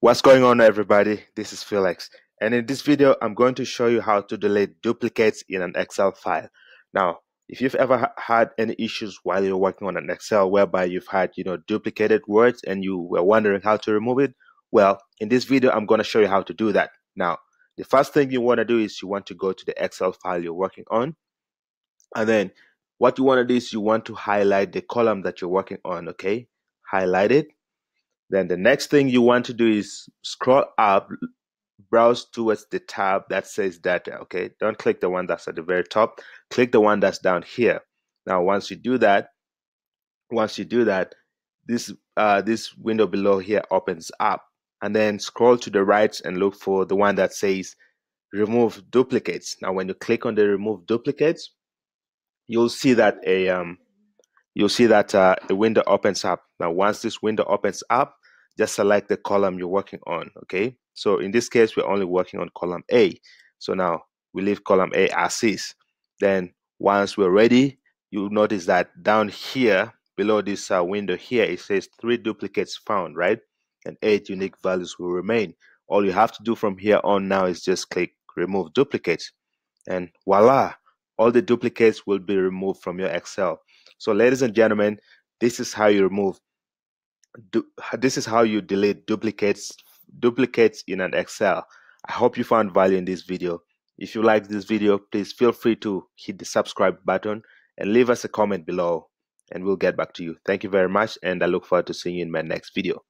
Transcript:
What's going on, everybody? This is Felix, and in this video I'm going to show you how to delete duplicates in an Excel file. Now, if you've ever had any issues while you're working on an Excel whereby you've had duplicated words and you were wondering how to remove it, well, in this video I'm going to show you how to do that. Now, the first thing you want to do is you want to go to the Excel file you're working on, and then what you want to do is you want to highlight the column that you're working on. Okay, highlight it. Then the next thing you want to do is scroll up, browse towards the tab that says data. Okay, don't click the one that's at the very top, click the one that's down here. Now once you do that, this window below here opens up, and then scroll to the right and look for the one that says remove duplicates. Now when you click on the remove duplicates, you'll see that a window opens up. Now once this window opens up, just select the column you're working on. Okay, so in this case we're only working on column A, so now we leave column A as is. Then once we're ready, you'll notice that down here below this window here, it says 3 duplicates found, right? And 8 unique values will remain. All you have to do from here on now is just click remove duplicates, and voila, all the duplicates will be removed from your Excel. So ladies and gentlemen, this is how you delete duplicates in an Excel. I hope you found value in this video. If you like this video, please feel free to hit the subscribe button and leave us a comment below, and we'll get back to you. Thank you very much, and I look forward to seeing you in my next video.